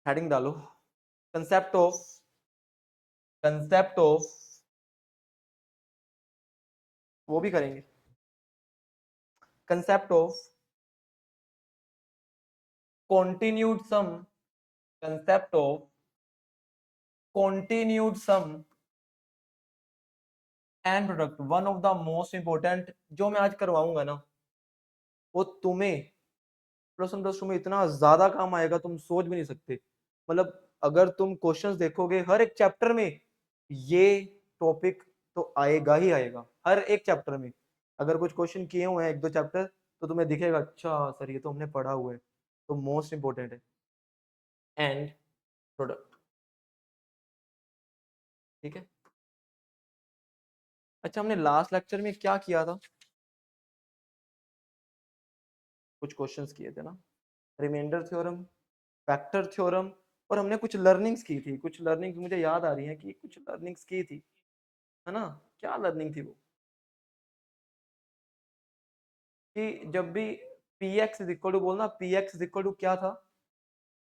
Heading डालो, concept of वो भी करेंगे, concept of continued sum, concept of continued sum and product, one of the most important जो मैं आज करवाऊंगा ना, वो तुम्हें प्लस 1 प्लस 2 में इतना ज्यादा काम आएगा तुम सोच भी नहीं सकते। मतलब अगर तुम क्वेश्चंस देखोगे हर एक चैप्टर में, ये टॉपिक तो आएगा ही आएगा हर एक चैप्टर में। अगर कुछ क्वेश्चन किए हुए हैं 1-2 चैप्टर, तो तुम्हें दिखेगा अच्छा सर ये तो हमने पढ़ा हुआ है। तो मोस्ट इंपॉर्टेंट है एंड प्रोडक्ट, ठीक है। अच्छा, हमने लास्ट लेक्चर में क्या किया था? कुछ क्वेश्चंस किए थे ना, रिमाइंडर थ्योरम, फैक्टर थ्योरम, और हमने कुछ लर्निंग्स की थी। कुछ लर्निंग्स मुझे याद आ रही हैं कि कुछ लर्निंग्स की थी, है ना? क्या लर्निंग थी वो? कि जब भी P X is equal to, बोलना P X is equal to क्या था?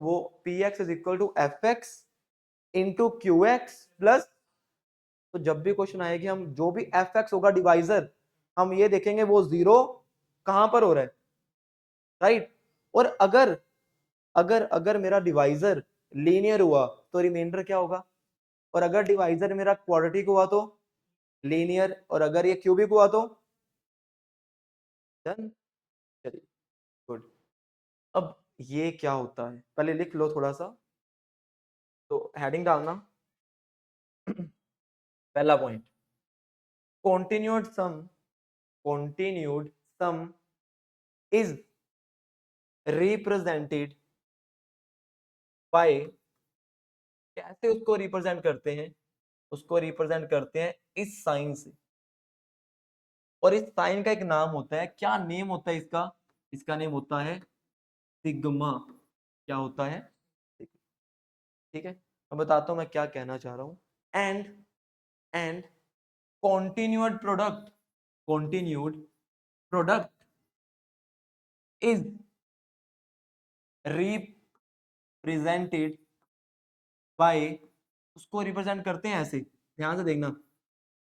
वो P X is equal to F X into Q X plus, तो जब भी क्वेश्चन आएगी हम जो भी एफ एक्स होगा डिवाइजर, हम ये देखेंगे वो जीरो कहां पर हो रहा है, राइट। और अगर अगर अगर मेरा डिवाइजर लीनियर हुआ तो रिमाइंडर क्या होगा? और अगर डिवाइजर मेरा क्वाड्रेटिक हुआ तो लीनियर, और अगर ये क्यूबिक हुआ तो डन। चलिए गुड। अब ये क्या होता है पहले लिख लो थोड़ा सा, तो हेडिंग डालना। पहला point, continued sum, continued sum is represented by, कैसे उसको रिप्रेजेंट करते हैं? उसको रिप्रेजेंट करते हैं इस साइन से, और इस साइन का एक नाम होता है। क्या नेम होता है इसका? इसका नेम होता है सिग्मा। क्या होता है? ठीक है, मैं बताता हूं मैं क्या कहना चाह रहा हूं। And continued product, continued product is represented by, उसको रिप्रेजेंट करते हैं ऐसे, ध्यान से देखना,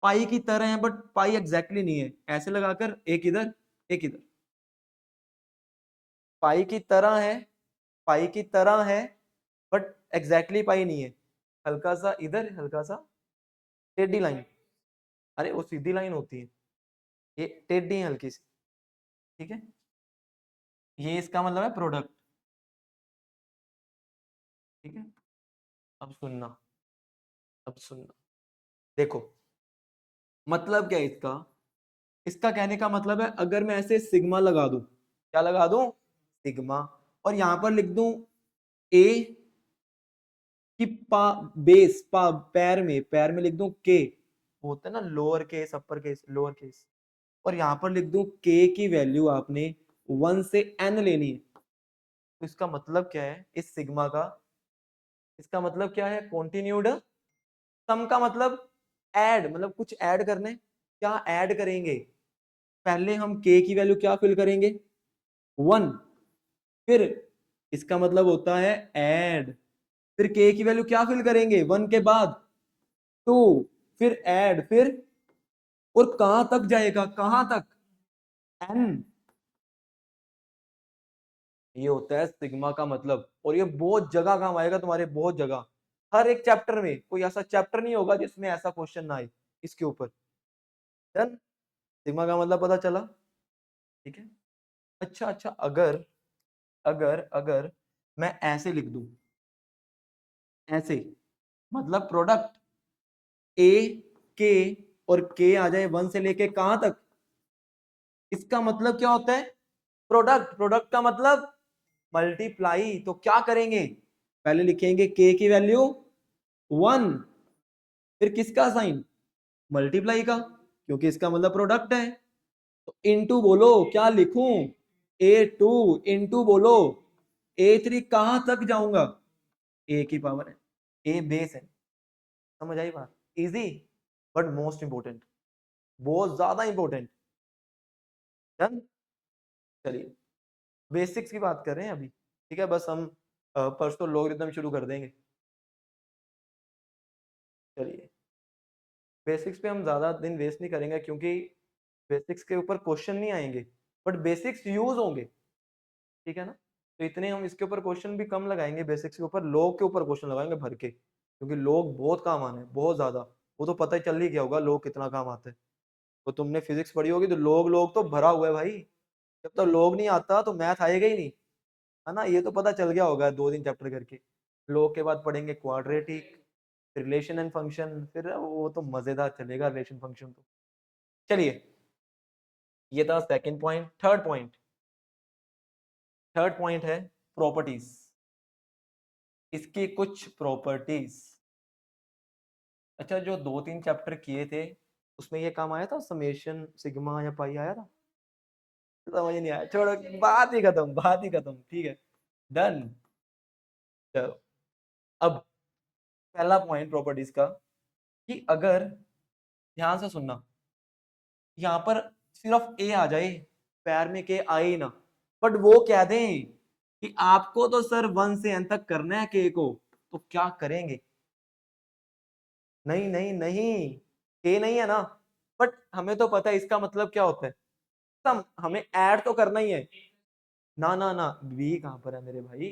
पाई की तरह है बट पाई एग्जैक्टली नहीं है, ऐसे लगाकर एक इधर एक इधर, पाई की तरह है, पाई की तरह है बट एग्जैक्टली पाई नहीं है, हल्का सा इधर हल्का सा टेढ़ी लाइन। अरे वो सीधी लाइन होती है, ये टेढ़ी है हल्की सी, ठीक है। ये इसका मतलब है प्रोडक्ट, ठीक है। अब सुनना, अब सुनना, देखो मतलब क्या है इसका? इसका कहने का मतलब है अगर मैं ऐसे सिग्मा लगा दूं, क्या लगा दूं? सिग्मा, और यहां पर लिख दूं ए कि पैर में लिख दूं के, होता है ना lower case upper case lower case, और यहां पर लिख दूं के की वैल्यू आपने 1 से n लेनी है। तो इसका मतलब क्या है इस सिग्मा का? इसका मतलब क्या है कॉन्टिन्यूड सम का मतलब ऐड, मतलब कुछ ऐड करने। क्या ऐड करेंगे? पहले हम के की वैल्यू क्या फिल करेंगे? 1, फिर इसका मतलब होता है ऐड, फिर के की वैल्यू क्या फिल करेंगे 1 के बाद? 2, फिर ऐड, फिर और कहां तक जाएगा? कहां तक? n। ये होता है सिग्मा का मतलब, और ये बहुत जगह काम आएगा तुम्हारे, बहुत जगह। हर एक चैप्टर में, कोई ऐसा चैप्टर नहीं होगा जिसमें ऐसा क्वेश्चन ना आए इसके ऊपर। डन, सिग्मा का मतलब पता चला, ठीक है। अच्छा अच्छा, अगर अगर अगर मैं ऐसे लिख दूं, ऐसे, मतलब प्रोडक्ट ए के, और के आ जाए 1 से लेके कहां तक, इसका मतलब क्या होता है? प्रोडक्ट, प्रोडक्ट का मतलब मल्टीप्लाई। तो क्या करेंगे? पहले लिखेंगे के की वैल्यू 1, फिर किसका साइन? मल्टीप्लाई का, क्योंकि इसका मतलब प्रोडक्ट है। तो इनटू बोलो, क्या लिखूं? A2 इनटू बोलो A3, कहां तक जाऊंगा? ए की पावर है, ए बेस है। समझ आई बात? इजी बट मोस्ट इंपोर्टेंट, बहुत ज्यादा इंपोर्टेंट। डन, चलिए बेसिक्स की बात कर रहे हैं अभी, ठीक है। बस हम परसों लॉगरिथम शुरू कर देंगे। चलिए, बेसिक्स पे हम ज्यादा दिन वेस्ट नहीं करेंगे क्योंकि बेसिक्स के ऊपर क्वेश्चन नहीं आएंगे, बट बेसिक्स यूज होंगे, ठीक है ना। तो इतने हम इसके ऊपर क्वेश्चन भी कम लगाएंगे, बेसिक्स के ऊपर लॉग के ऊपर क्वेश्चन लगाएंगे भर के, क्योंकि लॉग बहुत काम आने हैं, बहुत ज्यादा। वो तो पता ही चल ही गया होगा लॉग कितना काम आता है। तो तुमने फिजिक्स पढ़ी होगी तो लॉग लॉग तो भरा हुआ है भाई। जब तक लॉग नहीं आता तो मैथ आएगा ही नहीं, है ना। ये तो पता चल गया होगा 2 दिन चैप्टर करके। लॉग के बाद पढ़ेंगे क्वाड्रेटिक, रिलेशन एंड फंक्शन, फिर वो तो मजेदार चलेगा रिलेशन फंक्शन तो। चलिए, ये था सेकंड पॉइंट। थर्ड पॉइंट है प्रॉपर्टीज, इसकी कुछ प्रॉपर्टीज। अच्छा, जो 2-3 चैप्टर किए थे उसमें ये काम आया था, समेशन सिग्मा या पाई आया था? समझ नहीं आया, छोड़ो, बात ही खत्म, बात ही खत्म, ठीक है, डन। चलो, अब पहला पॉइंट प्रॉपर्टीज का, कि अगर, ध्यान से सुनना, यहाँ पर सिर्फ ए आ जाए, पैर में के आए ही ना, बट वो कह दें कि आपको तो सर 1 से n तक करना है के को, तो क्या करेंगे? नहीं नहीं नहीं, के नहीं है ना, बट हमें तो पता है इसका मतलब क्या होता है, हमें ऐड तो करना ही है ना। ना ना, बी कहां पर है मेरे भाई,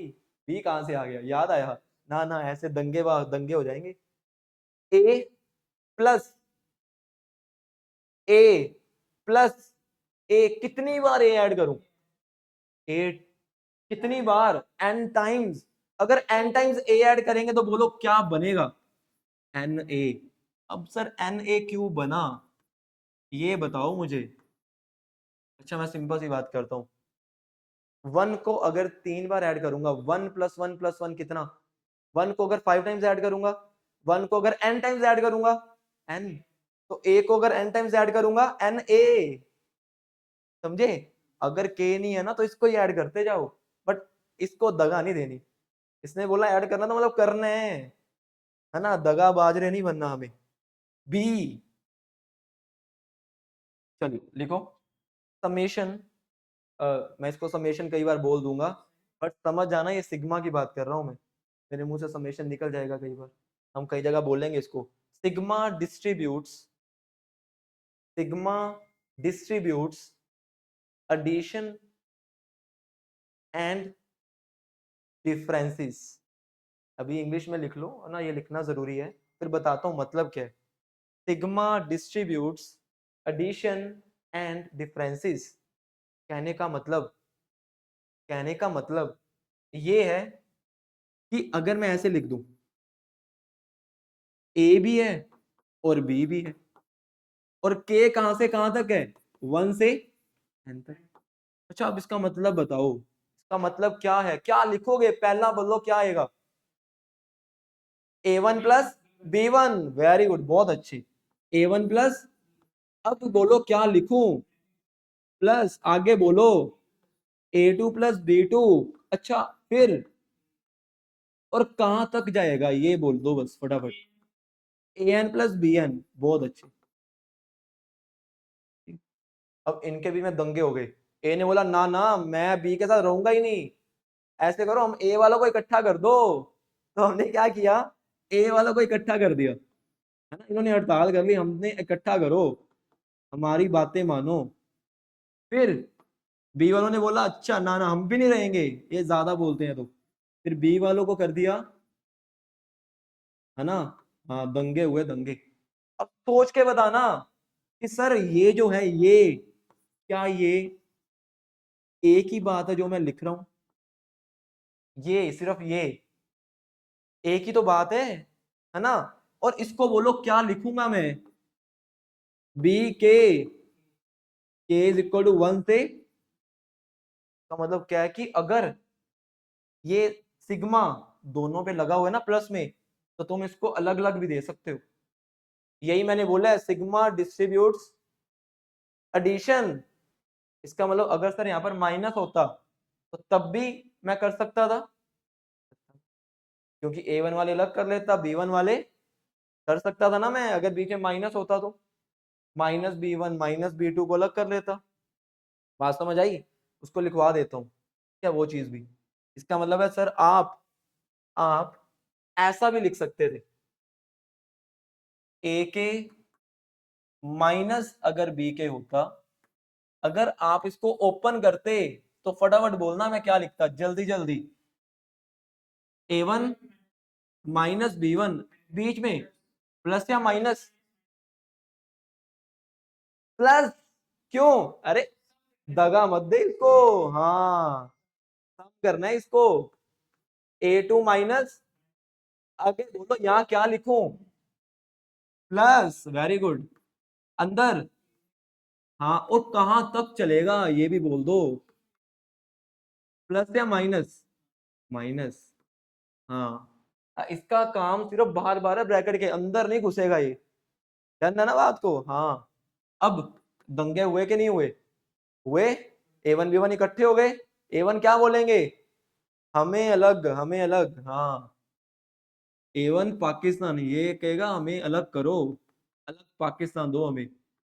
बी कहां से आ गया, याद आया? ना ना, ऐसे दंगे हो जाएंगे। ए प्लस ए प्लस ए, कितनी बार ए ऐड करूं? ए कितनी बार? N times. अगर एन टाइम्स ए ऐड करेंगे तो बोलो क्या बनेगा? N A. अब सर एन ए क्यों बना, ये बताओ मुझे। अच्छा, मैं सिंपल सी बात करता हूँ, 1 को अगर 3 बार ऐड करूंगा, 1 + 1 + 1 कितना? 1 को अगर 5 टाइम्स ऐड करूंगा, 1 को अगर n टाइम्स ऐड करूंगा, n, तो a को अगर n टाइम्स ऐड करूंगा, n a, समझे? अगर k नहीं है ना तो इसको ही ऐड करते जाओ, बट इसको दगा नहीं देनी। इसने बोला ऐड करना तो मतलब करना है ना, दगा बाजरे नहीं बनना हमें। b, चलिए लिखो समेशन। मैं इसको समेशन कई बार बोल दूंगा, बट समझ जाना ये सिग्मा की बात कर रहा हूं मैं, मेरे मुंह से समेशन निकल जाएगा कई बार, हम कई जगह बोलेंगे इसको। Sigma distributes, sigma distributes addition and differences. अभी इंग्लिश में लिख लो ना, ये लिखना जरूरी है, फिर बताता हूं मतलब क्या है। Sigma distributes addition and differences, कहने का मतलब, कहने का मतलब ये है कि अगर मैं ऐसे लिख दूं, ए भी है और बी भी है, और के कहां से कहां तक है? 1 से n तक। अच्छा, अब इसका मतलब बताओ, इसका मतलब क्या है, क्या लिखोगे? पहला बोलो क्या आएगा? a1 plus b1, very good, बहुत अच्छी। a1 प्लस, अब बोलो क्या लिखूं? प्लस आगे बोलो a2 प्लस b2। अच्छा, फिर और कहां तक जाएगा ये बोल दो बस फटाफट। an प्लस bn, बहुत अच्छी। अब इनके भी में दंगे हो गए। ए ने बोला ना ना, मैं बी के साथ रहूंगा ही नहीं, ऐसे करो हम ए वालों को इकट्ठा कर दो। तो हमने क्या किया, ए वालों को इकट्ठा कर दिया, है ना। इन्होंने हड़ताल कर ली, हमने इकट्ठा करो, हमारी बातें मानो। फिर बी वालों ने बोला अच्छा ना ना, हम भी नहीं रहेंगे, ये ज्यादा बोलते हैं तो। फिर बी वालों को कर दिया, है ना। हाँ, दंगे हुए दंगे। अब सोच के बताना कि सर ये जो है ये, क्या ये एक ही बात है जो मैं लिख रहा हूं? ये सिर्फ ये एक ही तो बात है ना। और इसको बोलो क्या लिखूंगा मैं? बी के इज इक्वल टू 1 से, का मतलब क्या है कि अगर ये सिग्मा दोनों पे लगा हुआ है ना प्लस में, तो तुम इसको अलग अलग भी दे सकते हो। यही मैंने बोला है, सिग्मा डिस्ट्रीब्यूट्स एडिशन। इसका मतलब अगर सर यहाँ पर माइनस होता तो तब भी मैं कर सकता था, क्योंकि A1 वाले अलग कर लेता, B1 वाले कर सकता था ना मैं, अगर बीच में माइनस होता तो -b1 -b2 को अलग कर लेता। बात समझ आई? उसको लिखवा देता हूँ क्या वो चीज भी। इसका मतलब है सर आप आप ऐसा भी लिख सकते थे, ए के माइनस अगर बी के होता, अगर आप इसको ओपन करते तो फटाफट बोलना मैं क्या लिखता, जल्दी जल्दी। A1 माइनस B1 बीच में प्लस या माइनस, प्लस, क्यों? अरे दगा मत दे इसको, हाँ सब करना है इसको। A2 माइनस, आगे बोलो यहाँ क्या लिखूं, प्लस, वेरी गुड, अंदर, हाँ और कहां तक चलेगा ये भी बोल दो, प्लस या माइनस, माइनस, हाँ इसका काम सिर्फ बाहर बाहर ब्रैकेट के अंदर नहीं घुसेगा ये, ध्यान ना बात को, हाँ। अब दंगे हुए कि नहीं हुए, हुए, A1 B1 इकट्ठे हो गए, A1 क्या बोलेंगे, हमें अलग, हमें अलग, हाँ A1 पाकिस्तान ये कहेगा हमें अलग करो, अलग पाकिस्तान दो हमें।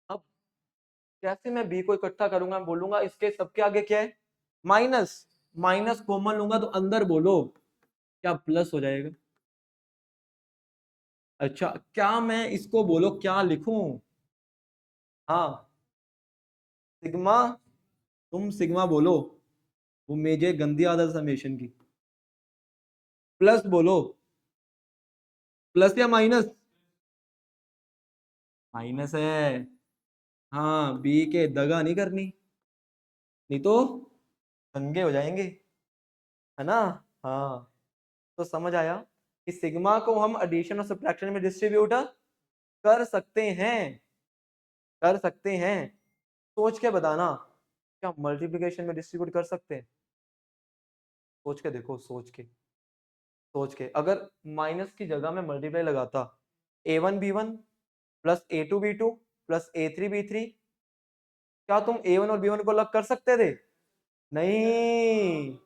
अब कैसे मैं बी को इकट्ठा करूंगा, बोलूंगा इसके सबके आगे क्या है, माइनस, माइनस कॉमन लूंगा तो अंदर बोलो क्या प्लस हो जाएगा। अच्छा क्या मैं इसको बोलो क्या लिखूं, हाँ सिग्मा, तुम सिग्मा बोलो, वो मेजे गंदी आदत समेशन की, प्लस बोलो, प्लस या माइनस, माइनस है, हाँ बी के दगा नहीं करनी, नहीं तो दंगे हो जाएंगे, है ना, हाँ। तो समझ आया कि सिग्मा को हम एडिशन और सब्ट्रैक्शन में डिस्ट्रीब्यूट कर सकते हैं, कर सकते हैं, सोच के बताना, क्या मल्टीप्लिकेशन में डिस्ट्रीब्यूट कर सकते हैं, सोच के देखो, सोच के, सोच के, अगर माइनस की जगह में मल्टीप्लाई लगाता, A1 B1 plus A2 B2 plus A3 B3, क्या तुम A1 और B1 को अलग कर सकते थे, नहीं,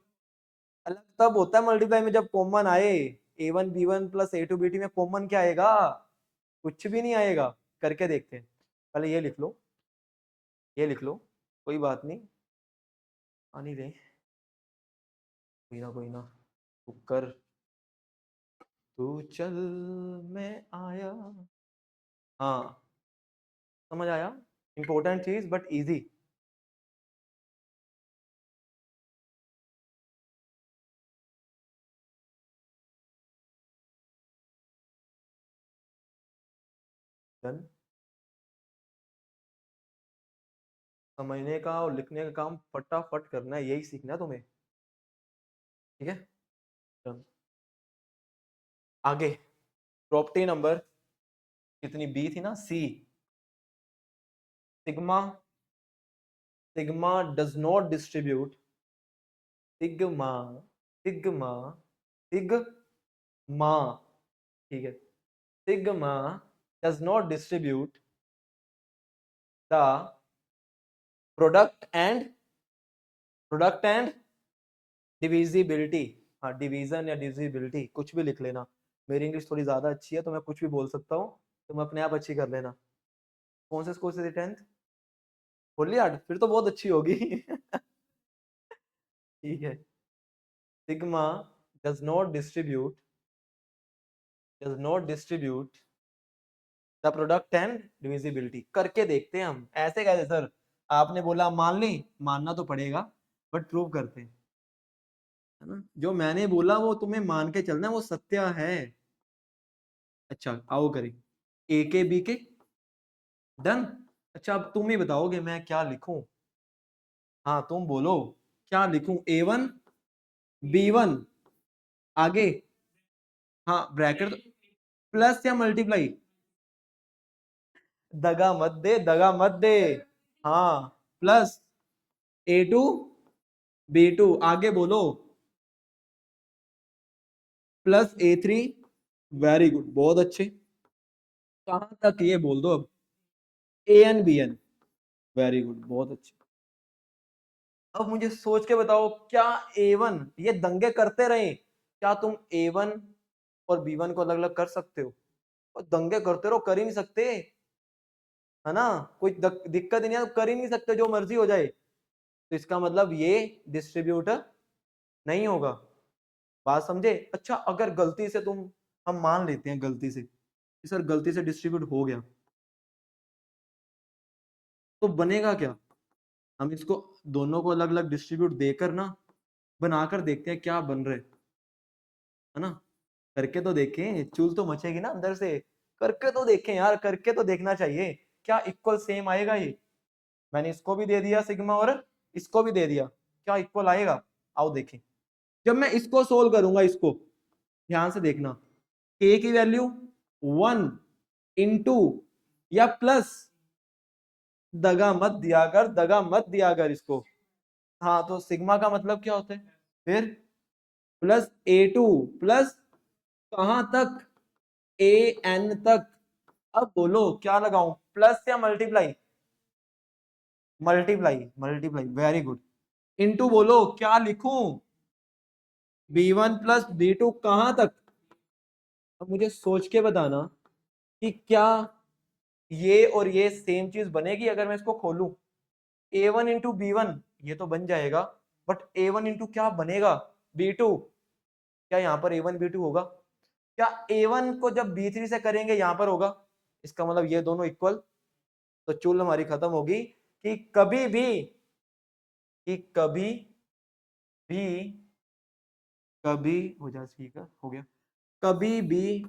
अलग तब होता है मल्टीप्लाई में जब कॉमन आए, A1 B1 plus A2 B2 में कॉमन क्या आएगा, कुछ भी नहीं आएगा, करके देखते हैं, पहले ये लिख लो, ये लिख लो, कोई बात नहीं, आनी दे, कोई ना तू कर, तू चल, मैं आया, हाँ समझ आया, इंपॉर्टेंट चीज बट इजी। डन, समझने का और लिखने का काम फटाफट करना है, यही सीखना है तुम्हें, ठीक है, डन। आगे प्रॉपर्टी नंबर कितनी बी थी ना, C, sigma, sigma does not distribute, sigma, sigma, sigma, ठीक है, sigma does not distribute the product and, product and divisibility, हाँ डिवीजन या डिविजिबिलिटी कुछ भी लिख लेना, मेरी इंग्लिश थोड़ी ज्यादा अच्छी है तो मैं कुछ भी बोल सकता हूँ, तुम अपने आप अच्छी कर लेना। कौन से स्कूल से थी 10th, होलियार्ड, फिर तो बहुत अच्छी होगी ठीक है, sigma does not distribute, does not distribute the product and divisibility, करके देखते हैं हम, ऐसे कैसे सर, आपने बोला मान ली, मानना तो पड़ेगा बट प्रूव करते हैं, है ना, जो मैंने बोला वो तुम्हें मान के चलना है, वो सत्य है। अच्छा आओ करें, ए के बी के, डन। अच्छा अब तुम ही बताओगे मैं क्या लिखूं, हाँ तुम बोलो क्या लिखूं, A1 B1, आगे, हाँ ब्रैकेट, प्लस या मल्टीप्लाई, दगा मत दे, दगा मत दे, हाँ प्लस A2 B2, आगे बोलो, प्लस A3, वेरी गुड, बहुत अच्छे, कहां तक ये बोल दो अब, AN BN, वेरी गुड, बहुत अच्छे। अब मुझे सोच के बताओ क्या A1 ये दंगे करते रहे, क्या तुम A1 और B1 को अलग अलग कर सकते हो, और दंगे करते रहो, कर ही नहीं सकते, है ना, कोई दिक्कत ही नहीं है, कर ही नहीं सकते, जो मर्जी हो जाए, तो इसका मतलब ये डिस्ट्रीब्यूटर नहीं होगा, बात समझे? अच्छा अगर गलती से हम मान लेते हैं गलती से कि सर गलती से डिस्ट्रीब्यूट हो गया, तो बनेगा क्या? हम इसको दोनों को अलग अलग डिस्ट्रीब्यूट देकर ना बनाकर देखते हैं क्या बन रहे, है ना? करके तो देखें, चूल तो मचेगी ना अंदर से। करके तो देखें यार, करके तो देखना चाहिए क्या इक्वल सेम आएगा ये। मैंने इसको भी दे दिया सिग्मा और इसको भी दे दिया, क्या इक्वल आएगा? आओ देखें। जब मैं इसको सोल्व करूंगा, इसको ध्यान से देखना, के की वैल्यू 1 इंटू या प्लस, दगा मत दिया कर, दगा मत दिया कर इसको। हाँ तो सिग्मा का मतलब क्या होता है फिर? प्लस A2 प्लस कहां तक? AN तक। अब बोलो क्या लगाऊं, प्लस या multiply? Multiply, multiply, very good. Into बोलो क्या लिखूं? B1 प्लस B2 कहां तक? अब मुझे सोच के बताना कि क्या ये और ये सेम चीज बनेगी अगर मैं इसको खोलूं। A1 इंटू B1 ये तो बन जाएगा, बट A1 इंटू क्या बनेगा? B2। क्या यहाँ पर A1 B2 होगा? क्या A1 को जब B3 से करेंगे यहाँ पर होगा? इसका मतलब ये दोनों इक्वल। तो चूल हमारी खत्म होगी कि कभी भी, कि भी कभी हो जाए, ठीक है हो गया, कभी भी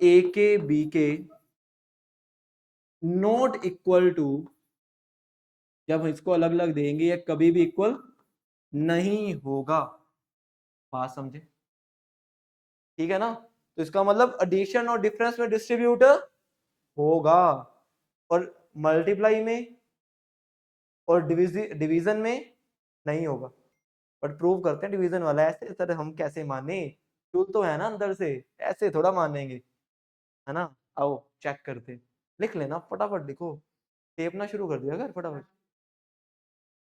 ए के बी के नॉट इक्वल टू, जब हम इसको अलग अलग देंगे ये कभी भी इक्वल नहीं होगा। बात समझे? ठीक है ना? तो इसका मतलब एडिशन और डिफरेंस में डिस्ट्रीब्यूट होगा, और मल्टीप्लाई में और डिवीजन में नहीं होगा। बट प्रूव करते हैं डिवीजन वाला। ऐसे सर हम कैसे माने, चूल तो है ना अंदर से, ऐसे थोड़ा मानेंगे, है ना? आओ चेक करते, लिख लेना फटाफट, लिखो, टेपना शुरू कर दिया अगर फटाफट।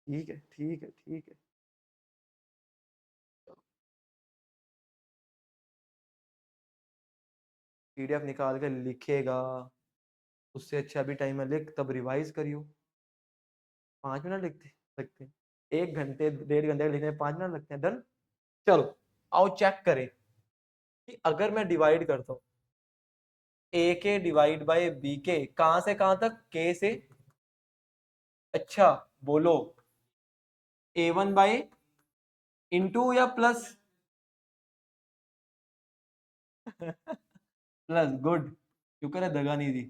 ठीक है ठीक है ठीक है। PDF निकाल के लिखेगा, उससे अच्छा अभी टाइम में लिख, तब रिवाइज करियो। 5 मिनट लिखते लगते हैं, 1 घंटे 1.5 घंटे लिखने में 5 मिनट लगते हैं। डन। चलो आओ चेक करें कि अगर मैं डिवाइड करता हूँ ए के डिवाइड बाय बी के, कहां से कहां तक? के से। अच्छा बोलो A1 बाय इंटू या प्लस? प्लस, गुड, शुक्र है दगा नहीं दी।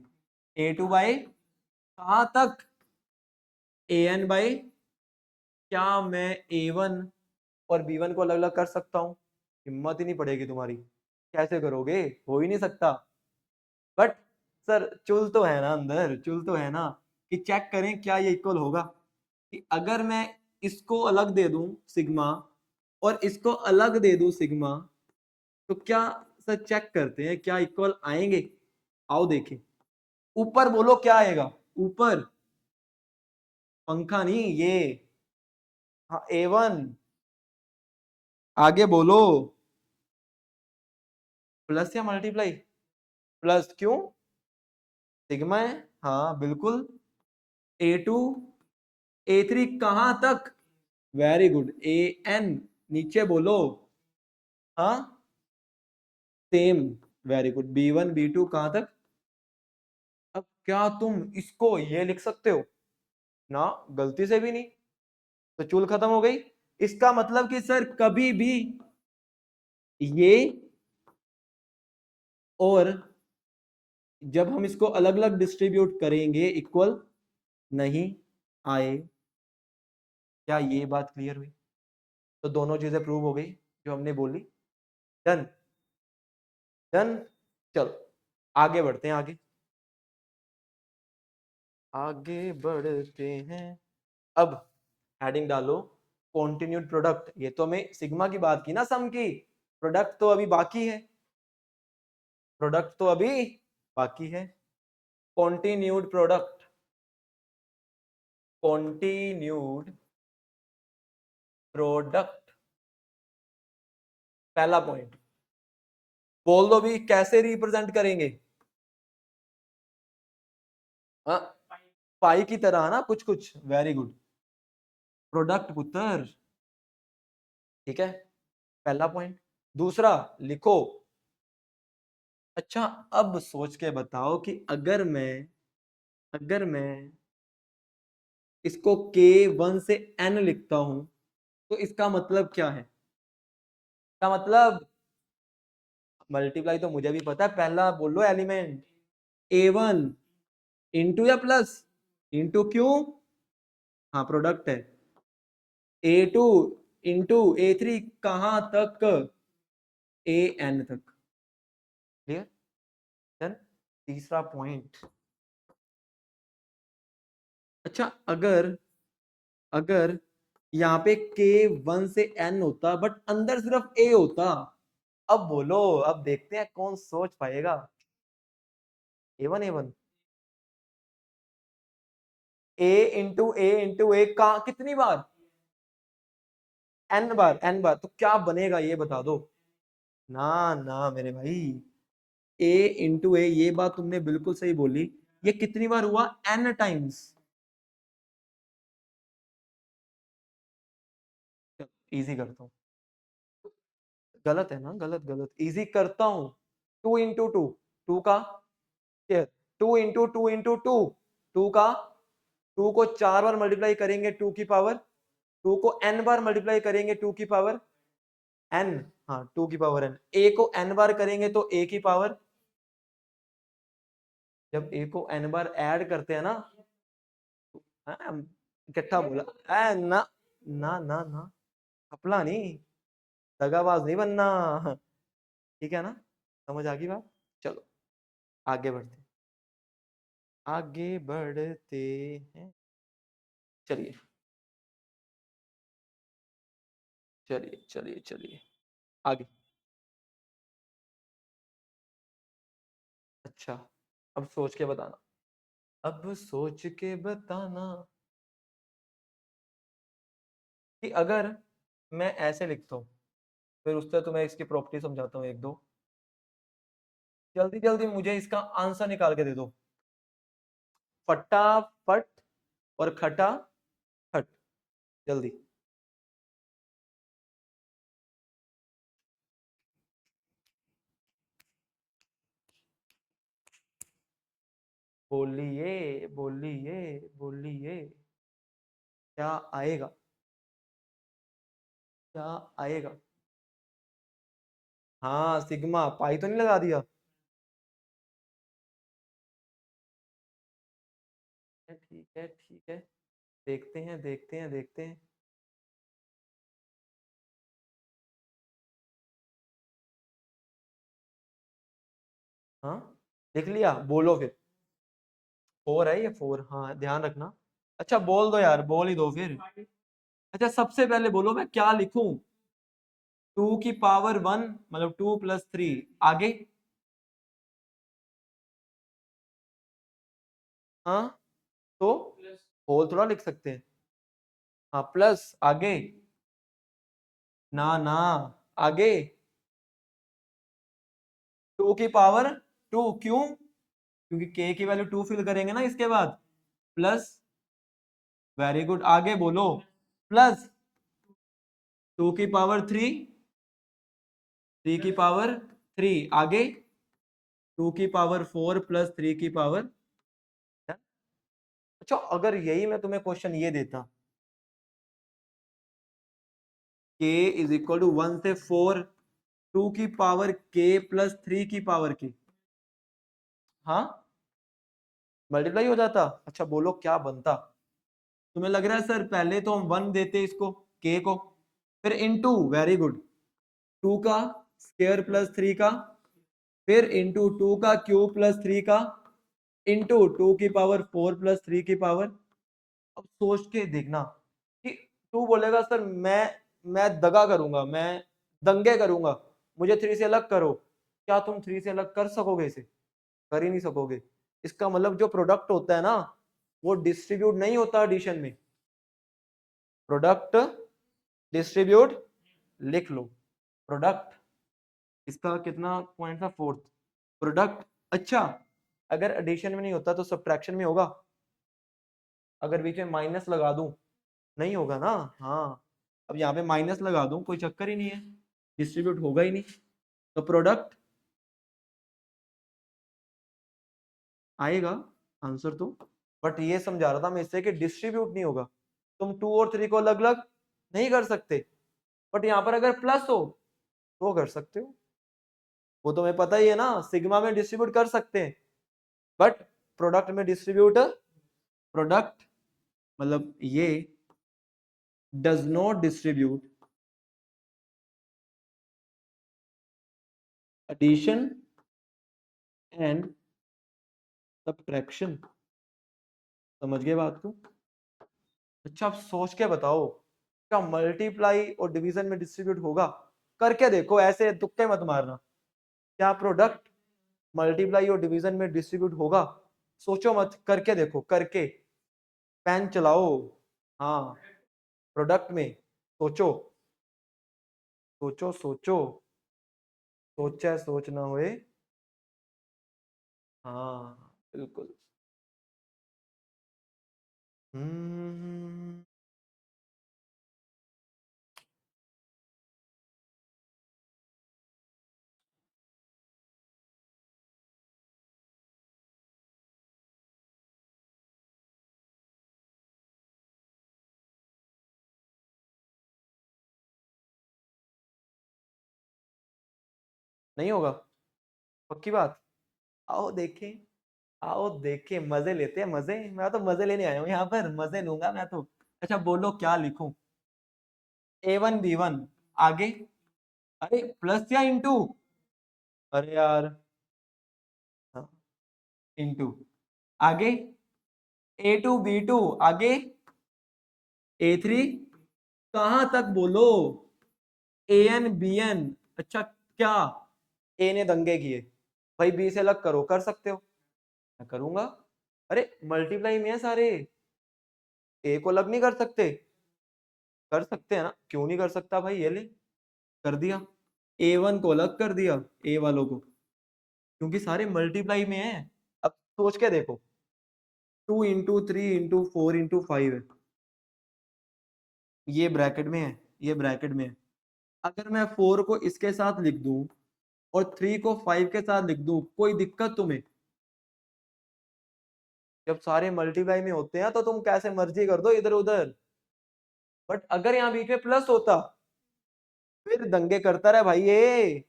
A2 बाय कहां तक? AN बाय, क्या मैं A1 और B1 को अलग अलग कर सकता हूं? हिम्मत ही नहीं पड़ेगी तुम्हारी, कैसे करोगे? हो ही नहीं सकता। बट सर चुल तो है ना अंदर, चुल तो है ना कि चेक करें क्या ये इक्वल होगा। कि अगर मैं इसको अलग दे दूं सिग्मा और इसको अलग दे दूं सिग्मा, तो क्या सर चेक करते हैं क्या इक्वल आएंगे? आओ देखें। ऊपर बोलो क्या आएगा? ऊपर पंखा नहीं ये, हाँ A1। आगे बोलो प्लस या मल्टीप्लाई? प्लस, क्यों? सिग्मा है, हाँ बिल्कुल। A2 A3 कहां तक? वेरी गुड, AN नीचे बोलो, हाँ same, very good. B1 B2 कहां तक? अब क्या तुम इसको ये लिख सकते हो ना? गलती से भी नहीं। तो चूल खत्म हो गई। इसका मतलब कि सर कभी भी ये और जब हम इसको अलग अलग डिस्ट्रीब्यूट करेंगे इक्वल नहीं आए। क्या ये बात क्लियर हुई? तो दोनों चीजें प्रूव हो गई जो हमने बोली। Done, done. चलो आगे बढ़ते हैं, आगे आगे बढ़ते हैं। अब हेडिंग डालो कॉन्टिन्यूड प्रोडक्ट। ये तो हमें सिग्मा की बात की ना, सम की। प्रोडक्ट तो अभी बाकी है, प्रोडक्ट तो अभी बाकी है। कॉन्टिन्यूड प्रोडक्ट, कॉन्टिन्यूड प्रोडक्ट, पहला पॉइंट। बोल दो भी कैसे रिप्रेजेंट करेंगे? हाँ पाई की तरह ना, कुछ कुछ, वेरी गुड। प्रोडक्ट पुत्र, ठीक है, पहला पॉइंट। दूसरा लिखो। अच्छा, अब सोच के बताओ कि अगर मैं इसको k1 से n लिखता हूं तो इसका मतलब क्या है? का मतलब मल्टीप्लाई तो मुझे भी पता है, पहला बोलो एलिमेंट a1 इंटू या प्लस इंटू क्यों? हाँ, प्रोडक्ट है। a2 इंटू a3 कहां तक? an तक। क्लियर? देन तीसरा पॉइंट। अच्छा, अगर अगर यहाँ पे k1 से n होता बट अंदर सिर्फ a होता, अब बोलो, अब देखते हैं कौन सोच पाएगा। a1 a इंटू a का कितनी बार? n बार तो क्या बनेगा ये बता दो। ना ना मेरे भाई, a ये बात तुमने बिल्कुल सही बोली। ये कितनी बार हुआ? n times. इजी करता हूँ। गलत है ना? गलत गलत, इजी करता हूँ। 2 इंटू 2, 2 का स्क्वायर। 2 इंटू 2 2 का, 2 को 4 बार मल्टीप्लाई करेंगे 2 की पावर, 2 को n बार मल्टीप्लाई करेंगे 2 की पावर n। हाँ, 2 की पावर n। a को n बार करेंगे तो a की पावर, जब a को n बार ऐड करते हैं ना, हाँ, इकट्ठा बोला। ना ना ना ना, अपना नहीं, दगाबाज नहीं बनना। ठीक है ना? समझ आ गई बात? चलो आगे बढ़ते हैं, आगे बढ़ते हैं। चलिए चलिए चलिए चलिए आगे। अच्छा, अब सोच के बताना। अब सोच के बताना कि अगर मैं ऐसे लिखता हूँ, फिर उससे तो मैं इसकी प्रॉपर्टी समझाता हूँ एक दो। जल्दी जल्दी मुझे इसका आंसर निकाल के दे दो, फटाफट और खटा खट, जल्दी। बोलिए बोलिए बोलिए, क्या आएगा? क्या आएगा? हाँ, सिग्मा पाई तो नहीं लगा दिया? ठीक है ठीक है, देखते हैं देखते हैं देखते हैं। हाँ, लिख लिया, बोलो फिर। 4 है ये, 4, हाँ ध्यान रखना। अच्छा बोल दो यार, बोल ही दो फिर। अच्छा, सबसे पहले बोलो मैं क्या लिखूं? 2 की पावर 1 मतलब 2 + 3, आगे? हाँ, तो होल थोड़ा लिख सकते हैं। हाँ, प्लस आगे? ना ना, आगे 2 की पावर 2, क्यों? क्योंकि k की वैल्यू 2 फिल करेंगे ना इसके बाद। प्लस, वेरी गुड, आगे बोलो। प्लस 2 की पावर 3, 3 की पावर 3, आगे 2 की पावर 4 + 3 की पावर। अच्छा, अगर यही मैं तुम्हें क्वेश्चन ये देता, k = 1 से 4, 2 की पावर k + 3 की पावर की, हाँ मल्टीप्लाई हो जाता। अच्छा बोलो क्या बनता? तुम्हें लग रहा है सर पहले तो हम 1 देते इसको, k को, फिर इनटू, वेरी गुड, 2 का स्क्वायर प्लस 3 का, फिर इंटू 2 का क्यूब प्लस 3 का, इंटू 2 की पावर 4 + 3 की पावर। अब सोच के देखना कि तू बोलेगा सर मैं दगा करूंगा, मैं दंगे करूंगा, मुझे 3 से अलग करो। क्या तुम 3 से अलग कर सकोगे इसे? कर ही नहीं सकोगे। इसका मतलब जो प्रोडक्ट होता है ना, वो डिस्ट्रीब्यूट नहीं होता एडिशन में। प्रोडक्ट डिस्ट्रीब्यूट, लिख लो। प्रोडक्ट, इसका कितना पॉइंट था? 4th। प्रोडक्ट, अच्छा अगर एडिशन में नहीं होता तो सब्ट्रैक्शन में होगा? अगर बीच में माइनस लगा दूं, नहीं होगा ना? हाँ, अब यहाँ पे माइनस लगा दूं, कोई चक्कर ही नहीं है, डिस्ट्रीब्यूट होगा ही नहीं। तो प्रोडक्ट आएगा आंसर तो, बट ये समझा रहा था मैं इससे कि डिस्ट्रीब्यूट नहीं होगा। तुम 2 और 3 को अलग अलग नहीं कर सकते, बट यहाँ पर अगर प्लस हो तो कर सकते हो। वो तुम्हें पता ही है ना, सिग्मा में डिस्ट्रीब्यूट कर सकते हैं, बट प्रोडक्ट में डिस्ट्रीब्यूट, प्रोडक्ट मतलब ये does not distribute addition and subtraction. समझ गए बात को? अच्छा आप सोच के बताओ, क्या मल्टीप्लाई और डिवीजन में डिस्ट्रीब्यूट होगा? करके देखो, ऐसे तुक्के मत मारना। क्या प्रोडक्ट मल्टीप्लाई और डिवीजन में डिस्ट्रीब्यूट होगा? सोचो मत, करके देखो, करके पेन चलाओ। हाँ, प्रोडक्ट में सोचो, सोचो सोचो, सोचा सोच ना होए। हाँ बिल्कुल। हम्म। नहीं होगा? पक्की बात? आओ देखें, आओ देखें, मजे लेते हैं मजे। मैं तो मजे लेने आया हूँ यहाँ पर, मजे लूंगा मैं तो। अच्छा बोलो क्या लिखूं? A1 B1 आगे? अरे प्लस या इंटू? अरे यार, हाँ, इंटू। आगे? A2 B2 आगे? A3? कहां तक बोलो? AN BN? अच्छा क्या ए ने दंगे किए? भाई बी से अलग करो, कर सकते हो? मैं करूंगा। अरे मल्टीप्लाई में है सारे, ए को अलग नहीं कर सकते? कर सकते हैं ना, क्यों नहीं कर सकता भाई, ये ले, कर दिया। A1 को अलग कर दिया, ए वालों को, क्योंकि सारे मल्टीप्लाई में है। अब सोच के देखो, 2 × 3 × 4 × 5 है, ये ब्रैकेट में है, ये ब्रैकेट में है। अगर मैं 4 को इसके साथ लिख दूं और 3 को 5 के साथ लिख दूं, कोई दिक्कत तुम्हें? जब सारे मल्टीप्लाई में होते हैं तो तुम कैसे मर्जी कर दो इधर उधर, बट अगर यहाँ बीच में प्लस होता, फिर दंगे करता रहे भाई ये,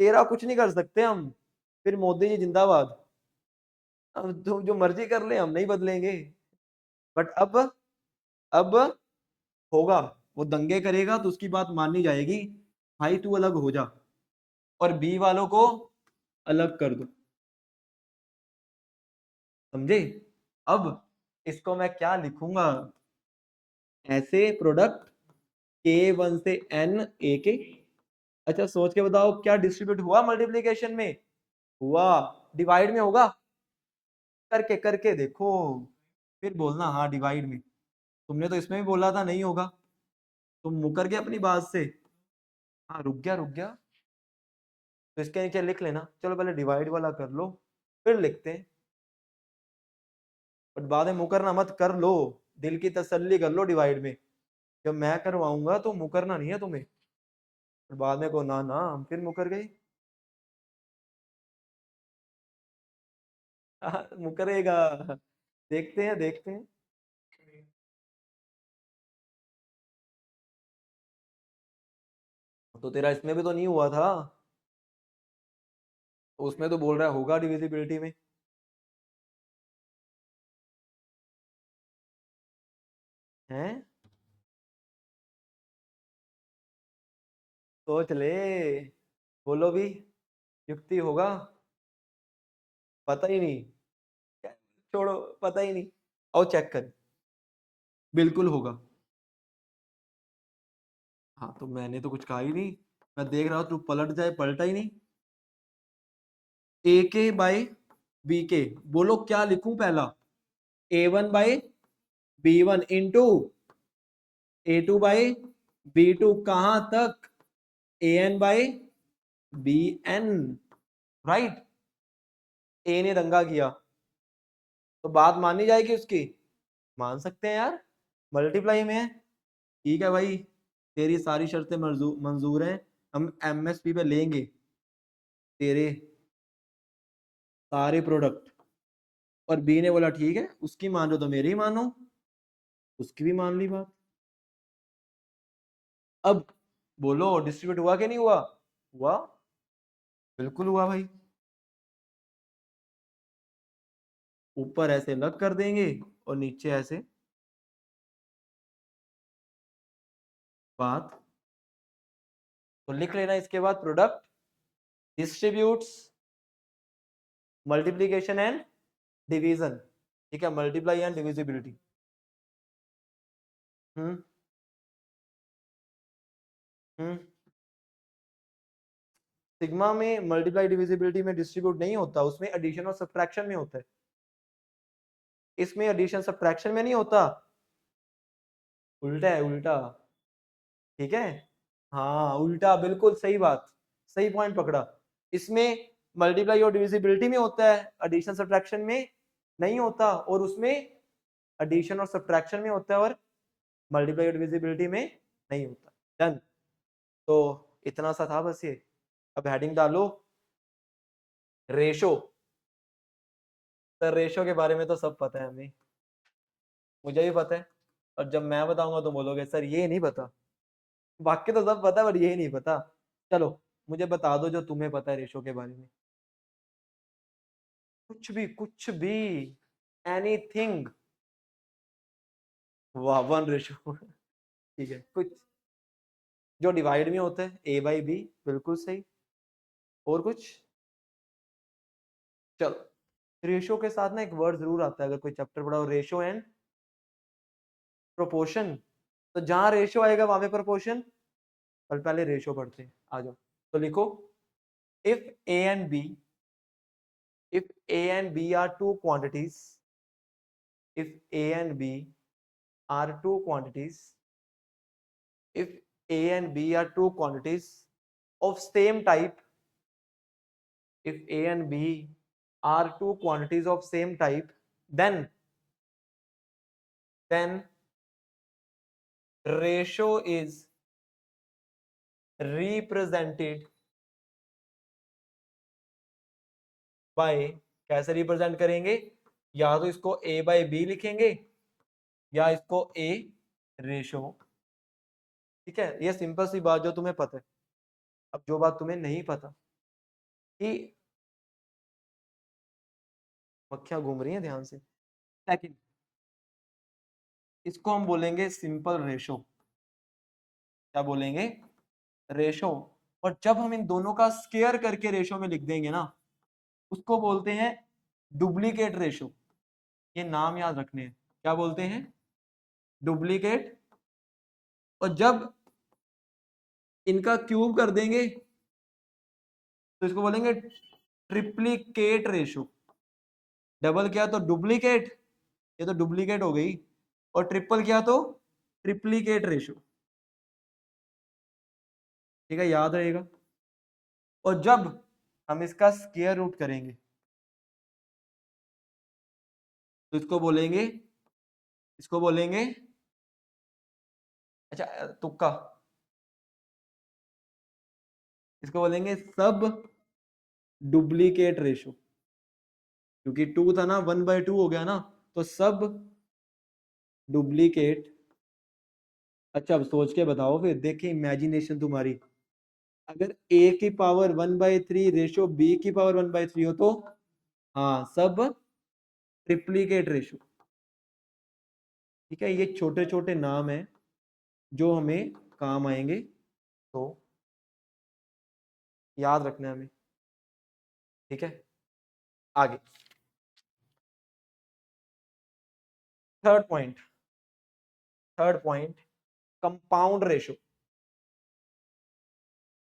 तेरा कुछ नहीं कर सकते हम। फिर मोदी जी जिंदाबाद। अब तुम जो मर्जी कर ले, हम नहीं बदलेंगे। बट अब होगा, वो दंगे करेगा तो उसकी बात माननी जाएगी, भाई तू अलग हो जा, और बी वालों को अलग कर दो। समझे? अब इसको मैं क्या लिखूंगा? ऐसे प्रोडक्ट K1 से N A के। अच्छा सोच के बताओ, क्या डिस्ट्रीब्यूट हुआ मल्टीप्लीकेशन में? हुआ। डिवाइड में होगा? करके करके देखो, फिर बोलना हाँ डिवाइड में। तुमने तो इसमें भी बोला था नहीं होगा, तुम मुकर गए अपनी बात से। हाँ रुक गया रुक गया, तो इसके नीचे लिख लेना, चलो पहले डिवाइड वाला कर लो, फिर लिखते हैं। बट बाद में मुकरना मत, कर लो, दिल की तसल्ली कर लो डिवाइड में। जब मैं करवाऊंगा तो मुकरना नहीं है तुम्हें, फिर बाद में को ना ना हम फिर मुकर गए। मुकरेगा, देखते हैं देखते हैं। तो तेरा इसमें भी तो नहीं हुआ था, तो उसमें तो बोल रहा है होगा डिविजिबिलिटी में। हैं? सोच ले, बोलो भी, युक्ति होगा? पता ही नहीं? छोड़ो, पता ही नहीं। आओ चेक कर, बिल्कुल होगा। हाँ तो मैंने तो कुछ कहा ही नहीं, मैं देख रहा हूँ तू पलट जाए, पलटा ही नहीं। A K/B K, बोलो क्या लिखूं पहला? A1/B1 इंटू A2/B2, कहां तक? AN/BN, right. ए ने दंगा किया तो बात माननी जाएगी उसकी? मान सकते हैं यार, मल्टीप्लाई में है। ठीक है भाई, तेरी सारी शर्तें मंजूर हैं, हम एमएसपी पे लेंगे तेरे सारे प्रोडक्ट। और बी ने बोला ठीक है, उसकी मान लो तो मेरी मानो, उसकी भी मान ली बात। अब बोलो डिस्ट्रीब्यूट हुआ कि नहीं हुआ? हुआ, बिल्कुल हुआ भाई। ऊपर ऐसे लग कर देंगे और नीचे ऐसे बात। तो लिख लेना इसके बाद product distributes multiplication and division. ठीक है, multiply and divisibility. Hmm hmm sigma में मल्टीप्लाई डिविजिबिलिटी में डिस्ट्रीब्यूट नहीं होता, उसमें एडिशन और सब्ट्रैक्शन में होता है। इसमें एडिशन सब्ट्रैक्शन में नहीं होता, उल्टा है, उल्टा। ठीक है, हाँ उल्टा, बिल्कुल सही बात, सही पॉइंट पकड़ा। इसमें मल्टीप्लाई और डिविजिबिलिटी में होता है, एडिशन सब्ट्रैक्शन में नहीं होता, और उसमें एडिशन और सब्ट्रैक्शन में होता है और मल्टीप्लाई और डिविजिबिलिटी में नहीं होता। डन। तो इतना सा था बस ये। अब हेडिंग डालो रेशो। सर रेशो के बारे में तो सब पता है हमें, मुझे भी पता है। और जब मैं बताऊंगा तो बोलोगे सर ये नहीं पता। बाकी तो सब पता है पर ये नहीं पता। चलो मुझे बता दो जो तुम्हें पता है रेशो के बारे में। कुछ भी, कुछ भी, एनीथिंग। वाह, 1:। ठीक है, कुछ जो डिवाइड में होता है, A/B, बिल्कुल सही। और कुछ? चलो रेशो के साथ ना एक वर्ड जरूर आता है अगर कोई चैप्टर पढ़ा हो, रेशो एंड प्रोपोर्शन। तो जहां रेशो आएगा वहां पे प्रोपोर्शन, और पहले रेशो पढ़ते हैं, आ जाओ। तो लिखो if A and B, if A and B are two quantities, if A and B are two quantities, if A and B are two quantities of same type, if A and B are two quantities of same type, then ratio is represented by, कैसे represent करेंगे? या तो इसको A/B लिखेंगे या इसको A ratio. ठीक है, ये सिंपल सी बात जो तुम्हें पता है। अब जो बात तुम्हें नहीं पता कि मक्खियां घूम रही हैं, ध्यान से। सेकंड, इसको हम बोलेंगे सिंपल रेशो। क्या बोलेंगे? रेशो। और जब हम इन दोनों का स्केयर करके रेशो में लिख देंगे ना, उसको बोलते हैं डुप्लीकेट रेशो। ये नाम याद रखने हैं, क्या बोलते हैं? डुप्लीकेट। और जब इनका क्यूब कर देंगे तो इसको बोलेंगे ट्रिप्लीकेट रेशो। डबल किया तो डुप्लीकेट, ये तो डुप्लीकेट हो गई, और ट्रिपल किया तो ट्रिप्लीकेट रेशो। ठीक है, याद रहेगा। और जब हम इसका स्क्वायर रूट करेंगे तो इसको बोलेंगे, अच्छा तुक्का, इसको बोलेंगे सब डुप्लीकेट रेशो। क्योंकि 2 था ना, 1/2 हो गया ना, तो सब डुप्लीकेट। अच्छा अब सोच के बताओ, फिर देखिए इमेजिनेशन तुम्हारी। अगर a की पावर 1/3 रेशो b की पावर 1/3 हो तो हाँ, सब ट्रिप्लीकेट रेशो। ठीक है, ये छोटे छोटे नाम हैं जो हमें काम आएंगे, तो याद रखना है हमें। ठीक है, आगे थर्ड पॉइंट, कंपाउंड रेशो।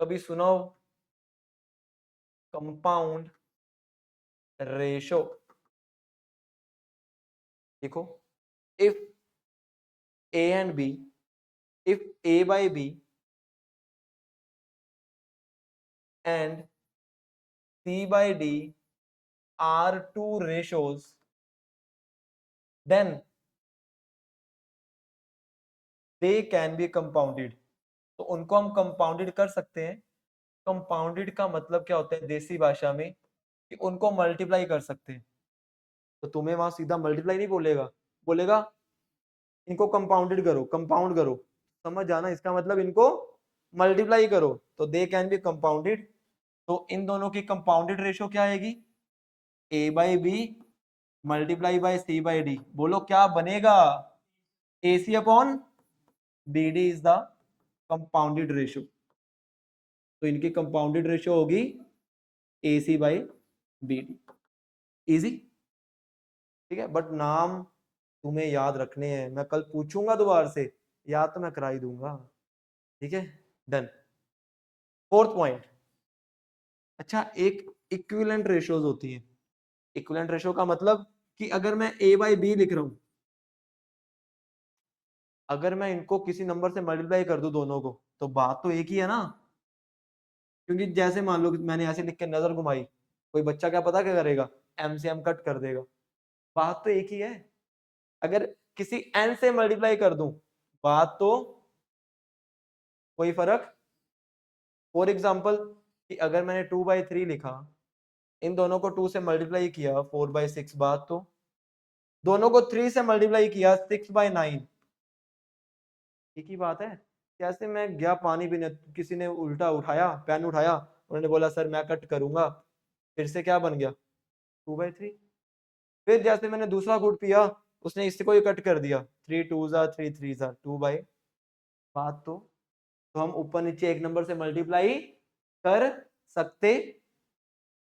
कभी सुनो कंपाउंड रेशो? देखो, if a and b, if A/B and C/D are two ratios, then they can be compounded. तो उनको हम कंपाउंडेड कर सकते हैं। कंपाउंडेड का मतलब क्या होता है देसी भाषा में, कि उनको मल्टीप्लाई कर सकते हैं। तो तुम्हें वहां सीधा मल्टीप्लाई नहीं बोलेगा, बोलेगा इनको कंपाउंडेड करो, कंपाउंड करो। समझ जाना, इसका मतलब इनको मल्टीप्लाई करो, तो दे कैन बी कंपाउंडेड। तो इन दोनों की कंपाउंडेड रेशो क्या आएगी, A by B multiply by C by D. बोलो क्या बनेगा, A C upon B D is the compounded ratio. तो इनकी कंपाउंडेड रेशो होगी A C by B D. Easy, ठीक है। बट नाम तुम्हें याद रखने हैं, मैं कल पूछूंगा दोबारा से, याद तो मैं करा ही दूंगा, ठीक है। डन। फोर्थ पॉइंट, अच्छा एक इक्विवेलेंट रेशियोज होती है। इक्विवेलेंट रेशियो का मतलब कि अगर मैं ए बाई बी लिख रहा हूं, अगर मैं इनको किसी नंबर से मल्टीप्लाई कर दूं दोनों को, तो बात तो एक ही है ना। क्योंकि जैसे मान लो मैंने ऐसे लिख के नजर घुमाई, कोई बच्चा क्या पता क्या करेगा, एम से एम कट कर देगा। बात तो एक ही है। अगर किसी एन से मल्टीप्लाई कर दूं, बात तो कोई फर्क। फॉर एग्जाम्पल कि अगर मैंने 2/3 लिखा, इन दोनों को 2 से मल्टीप्लाई किया 4/6, बात तो दोनों को 3 से मल्टीप्लाई किया 6/9, एक ही बात है। कैसे मैं गया पानी पीने, किसी ने उल्टा उठाया, पेन उठाया, उन्होंने बोला सर मैं कट करूंगा, फिर से क्या बन गया 2/3। फिर जैसे मैंने दूसरा घूंट पिया, उसने इसको ही कट कर दिया, 3 2 3 3 2 बात तो हम ऊपर नीचे एक नंबर से मल्टीप्लाई कर सकते,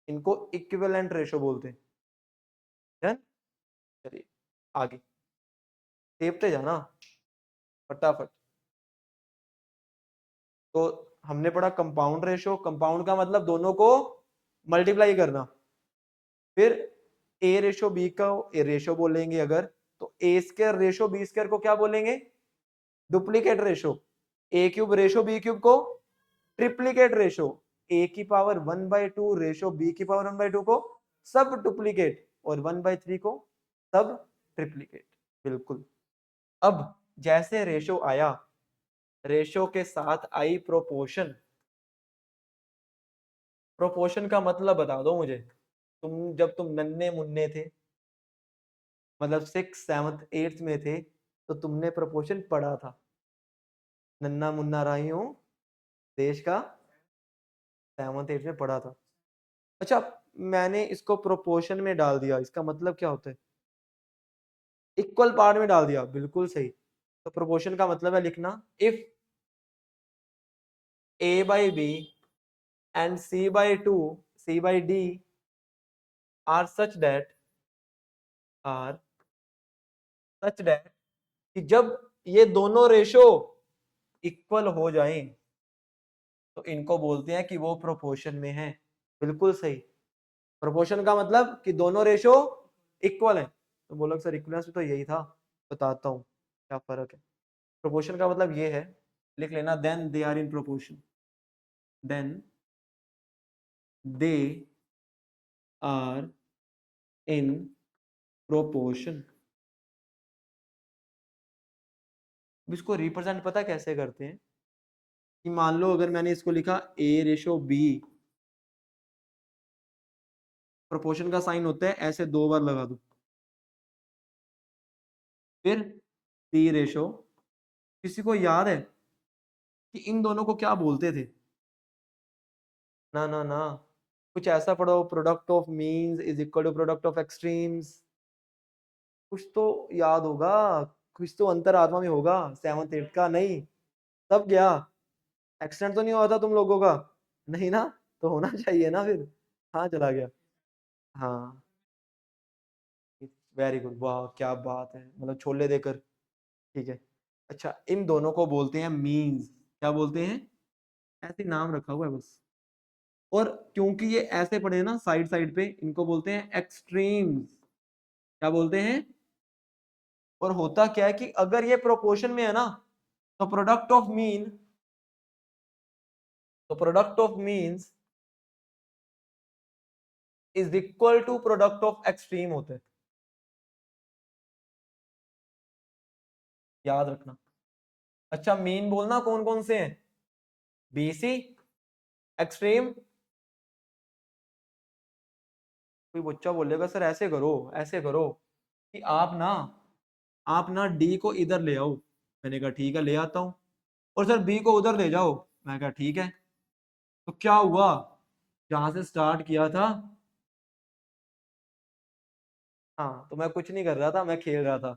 इनको इक्विवेलेंट रेशो बोलते हैं। चलिए आगे देखते जाना फटाफट। तो हमने पढ़ा कंपाउंड रेशो, कंपाउंड का मतलब दोनों को मल्टीप्लाई करना। फिर ए रेशो बी का ए रेशो बोलेंगे अगर, तो ए स्क्वायर रेशो बी स्क्वायर को क्या बोलेंगे, duplicate ratio. A cube ratio B cube को ट्रिप्लीकेट रेशो। ए की पावर 1/2 रेशो बी की पावर 1/2 को सब डुप्लीकेट, और 1/3 को सब ट्रिप्लीकेट। बिल्कुल। अब जैसे रेशो आया, रेशो के साथ आई प्रोपोर्शन। प्रोपोर्शन का मतलब बता दो मुझे, जब तुम नन्हे मुन्ने थे, मतलब 6 7 8 में थे, तो तुमने प्रोपोर्शन पढ़ा था। नन्ना मुन्ना राही हूं देश का, 7 8 में पढ़ा था। अच्छा, मैंने इसको प्रोपोर्शन में डाल दिया, इसका मतलब क्या होता है, इक्वल पार्ट में डाल दिया, बिल्कुल सही। तो प्रोपोर्शन का मतलब है लिखना, if a by b and c by 2 c by d are such that are such that कि जब ये दोनों रेशो इक्वल हो जाएं, तो इनको बोलते हैं कि वो प्रोपोर्शन में है। बिल्कुल सही। प्रोपोर्शन का मतलब कि दोनों रेशो इक्वल है। तो बोलो सर इक्वलेंस तो यही था, बताता हूँ क्या फर्क है। प्रोपोर्शन का मतलब ये है, लिख लेना, then they are in proportion, then they are in proportion. इसको रिप्रेजेंट पता कैसे करते हैं, कि मान लो अगर मैंने इसको लिखा a रेशो b, प्रोपोर्शन का साइन होता है ऐसे 2 बार लगा दो, फिर c रेशो, किसी को याद है कि इन दोनों को क्या बोलते थे, ना ना ना, कुछ ऐसा पढ़ो, product of means is equal to product of extremes, कुछ तो याद होगा, कुछ तो अंतरात्मा में होगा 7th 8th का, नहीं तब गया, एक्सीडेंट तो नहीं हुआ था तुम लोगों का, नहीं ना, तो होना चाहिए ना फिर, हाँ चला गया, हाँ वेरी गुड, वाह क्या बात है, मतलब छोले देकर, ठीक है। अच्छा, इन दोनों को बोलते हैं मीन्स, क्या बोलते हैं, ऐसे नाम रखा हुआ है बस। और क्योंकि ये ऐसे पड़े ना साइड साइड पे, इनको बोलते हैं एक्सट्रीम्स, क्या बोलते हैं। और होता क्या है कि अगर ये प्रोपोर्शन में है ना, तो प्रोडक्ट ऑफ मीन, तो product of means is equal to product of extreme होते हैं, याद रखना। अच्छा मीन बोलना कौन कौन से हैं, BC एक्सट्रीम। कोई बच्चा बोलेगा सर ऐसे करो कि आप ना डी को इधर ले आओ। मैंने कहा ठीक है ले आता हूँ। और सर बी को उधर ले जाओ। मैं कहा ठीक है। तो क्या हुआ, जहां से स्टार्ट किया था, हाँ तो मैं कुछ नहीं कर रहा था, मैं खेल रहा था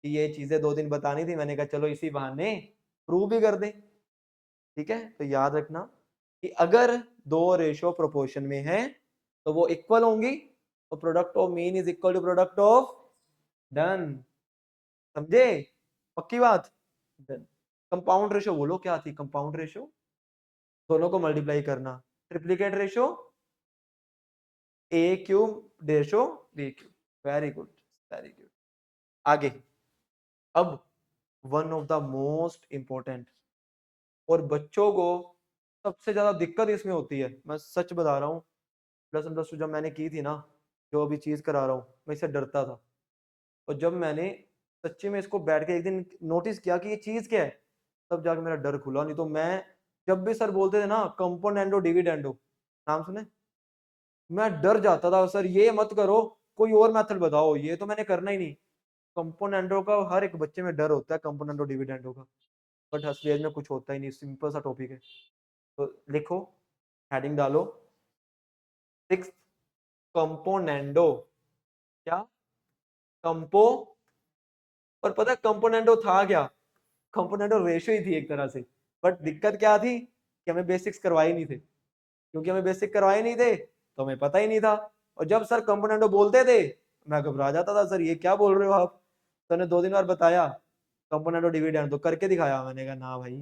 कि ये चीजें 2 दिन बतानी थी। मैंने कहा चलो इसी बहाने प्रूव भी कर दें। ठीक है, तो याद रखना कि अगर दो रेशो प्रोपोर्शन में है तो वो इक्वल होंगी, तो product of mean is equal to product of done. समझे? पक्की बात। डन। कंपाउंड रेशो बोलो क्या थी? कंपाउंड रेशो दोनों को मल्टीप्लाई करना। Triplicate ratio A cube ratio B cube. Very good, very good. आगे, अब one of the most important, और बच्चों को सबसे ज्यादा दिक्कत इसमें होती है, मैं सच बता रहा हूँ। प्लस 1 प्लस 2 जब मैंने की थी ना, जो अभी चीज करा रहा हूँ, मैं इससे डरता था। और जब मैंने सच्ची में इसको बैठ के एक दिन नोटिस किया कि ये चीज क्या है, तब जाके मेरा डर खुला। नहीं तो मैं, जब भी सर बोलते थे ना कंपोनेंडो डिविडेंडो, नाम सुने, मैं डर जाता था। सर ये मत करो, कोई और मेथड बताओ, ये तो मैंने करना ही नहीं। कंपोनेंडो का हर एक बच्चे में डर होता है, कंपोनेंडो डिविडेंडो का। बट असलियत में कुछ होता ही नहीं, सिंपल सा टॉपिक है। तो लिखो, हेडिंग डालो, 6 कंपोनेंडो। क्या? कंपो। और पता है कंपोनेंडो था क्या? कंपोनेंडो रेशो ही थी एक तरह से। बट दिक्कत क्या थी कि हमें बेसिक्स करवाए नहीं थे। क्योंकि हमें बेसिक करवाए नहीं थे तो हमें पता ही नहीं था। और जब सर कंपोनेंडो बोलते थे, मैं घबरा जाता था, सर ये क्या बोल रहे हो आप? सर ने 2 दिन बाद बताया कंपोनेंडो डिविडेंड, तो करके दिखाया। मैंने कहा ना भाई,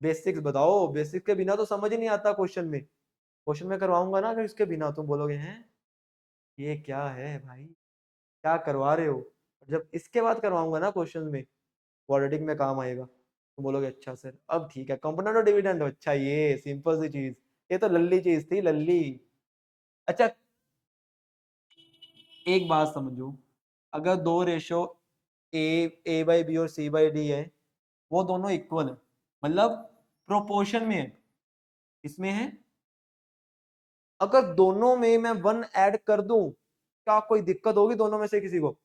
बेसिक्स बताओ, बेसिक्स के बिना तो समझ ही नहीं आता क्वेश्चन में। क्वेश्चन में करवाऊंगा ना, अगर इसके बिना तुम बोलोगे हैं ये क्या है भाई, क्या करवा रहे हो। जब इसके बाद करवाऊंगा ना क्वेश्चन में, क्वाड्रेटिक में काम आएगा, तो बोलोगे अच्छा सर अब ठीक है, कंपोनेंट और डिविडेंड, अच्छा ये सिंपल सी चीज, ये तो लल्ली चीज थी, लल्ली। अच्छा, एक बात समझो, अगर दो ratio A A by B और सी बाई डी है, वो दोनों इक्वल है, मतलब प्रोपोर्शन में है, इसमें है। अगर दोनों में मैं 1 ऐड कर दूं, क्या कोई दिक्कत होगी दोनों में से किसी को?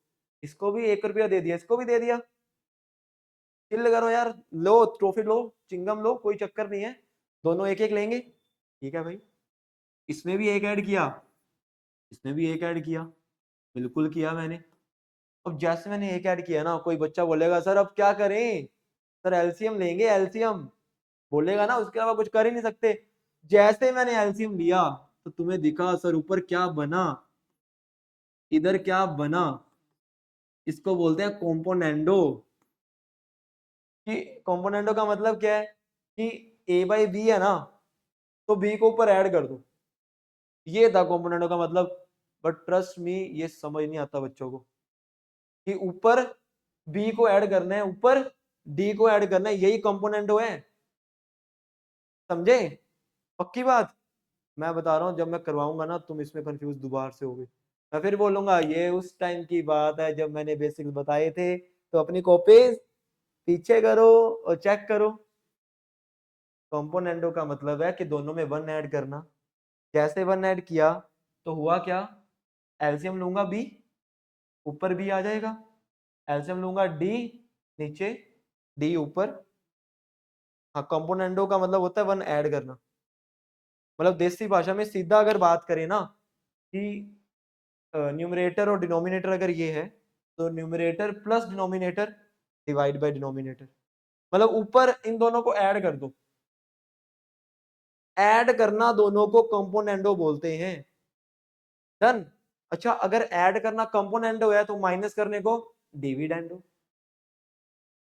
इसको भी 1 रुपया दे दिया, इसको भी दे दिया, चिल्ल करो यार, लो ट्रॉफी लो, चिंगम लो, कोई चक्कर नहीं है, दोनों एक एक लेंगे। ठीक है भाई, इसमें भी एक ऐड किया, इसमें भी एक ऐड किया, बिल्कुल किया मैंने। अब जैसे मैंने एक ऐड किया ना, कोई बच्चा बोलेगा सर अब क्या करें, सर एलसीएम लेंगे, एलसीएम बोलेगा ना, उसके अलावा कुछ कर ही नहीं सकते। जैसे मैंने एलसीएम लिया तो तुम्हें दिखा सर ऊपर क्या बना, इधर क्या बना, इसको बोलते हैं कॉम्पोनेंडो। कि कॉम्पोनेंडो का मतलब क्या है कि ए बाई बी है ना, तो बी को ऊपर ऐड कर दो, ये था कॉम्पोनेंटो का मतलब। बट ट्रस्ट मी, ये समझ नहीं आता बच्चों को कि ऊपर बी को ऐड करना है, ऊपर डी को ऐड करना है, यही कंपोनेंटो है। समझे? पक्की बात। मैं बता रहा हूं, जब मैं करवाऊंगा ना, तुम इसमें कंफ्यूज दोबारा से होगे। मैं फिर बोलूंगा ये उस टाइम की बात है जब मैंने बेसिक्स बताए थे, तो अपनी कॉपीज पीछे करो और चेक करो। कंपोनेंटो का मतलब है कि दोनों में 1 ऐड करना। जैसे 1 ऐड किया तो हुआ क्या, एलसीएम लूंगा बी, ऊपर बी आ जाएगा, एलसीएम लूंगा डी, नीचे डी ऊपर। हाँ, कंपोनेंडो का मतलब होता है 1 ऐड करना। मतलब देसी भाषा में सीधा अगर बात करें ना, कि न्यूमरेटर और डिनोमिनेटर अगर ये है, तो numerator plus denominator divide by denominator, मतलब ऊपर इन दोनों को ऐड कर दो। ऐड करना दोनों को कंपोनेंडो बोलते हैं। डन। अच्छा, अगर ऐड करना कंपोनेंडो है तो माइनस करने को डिविडेंडो।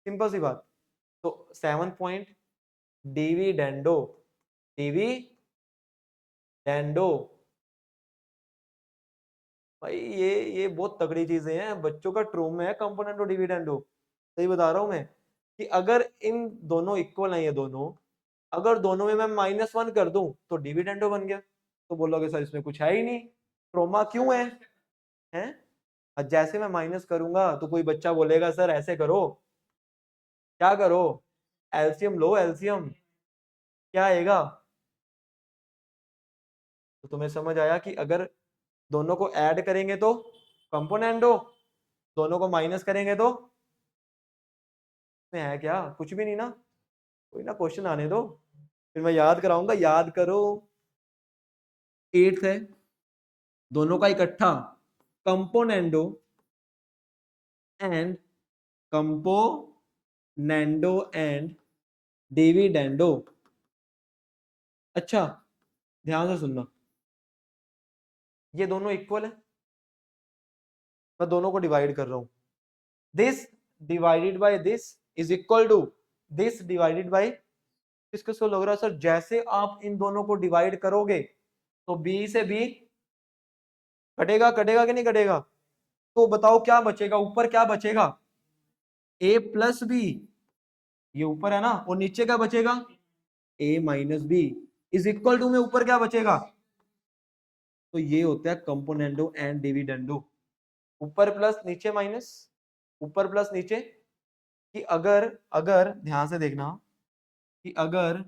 सिंपल सी बात। तो 7 पॉइंट डिविडेंडो, डिविडेंडो। भाई ये बहुत तगड़ी चीजें हैं, बच्चों का ट्रोमा है कंपोनेंडो डिविडेंडो। सही बता रहा हूं मैं, कि अगर इन दोनों इक्वल है, ये दोनों, अगर दोनों में मैं -1 कर दूं तो डिविडेंडो बन गया। तो बोलोगे सर इसमें कुछ है ही नहीं, ट्रोमा क्यों है? हैं? और जैसे मैं माइनस करूंगा तो कोई बच्चा बोलेगा सर ऐसे करो, क्या करो, एलसीएम लो, एलसीएम। क्या आएगा? तो तुम्हें समझ आया कि अगर दोनों को ऐड करेंगे तो कंपोनेंडो, दोनों को माइनस करेंगे तो में है क्या? कुछ भी नहीं ना। कोई ना क्वेश्चन आने दो, फिर मैं याद कराऊंगा, याद करो। 8th है, दोनों का इकट्ठा componendo and componendo and dividendo. अच्छा, ध्यान से सुनना, ये दोनों इक्वल है, मैं दोनों को डिवाइड कर रहा हूं। This divided by this is equal to this divided by, किसको लग रहा है सर जैसे आप इन दोनों को डिवाइड करोगे तो बी से बी कटेगा, कटेगा कि नहीं कटेगा? तो बताओ क्या बचेगा, ऊपर क्या बचेगा? ए प्लस बी, ये ऊपर है ना, और नीचे क्या बचेगा? A minus B is equal to में ऊपर क्या बचेगा? तो ये होता है कंपोनेंडो एंड डिविडेंडो, ऊपर प्लस नीचे माइनस, ऊपर प्लस नीचे। कि अगर अगर ध्यान से देखना कि अगर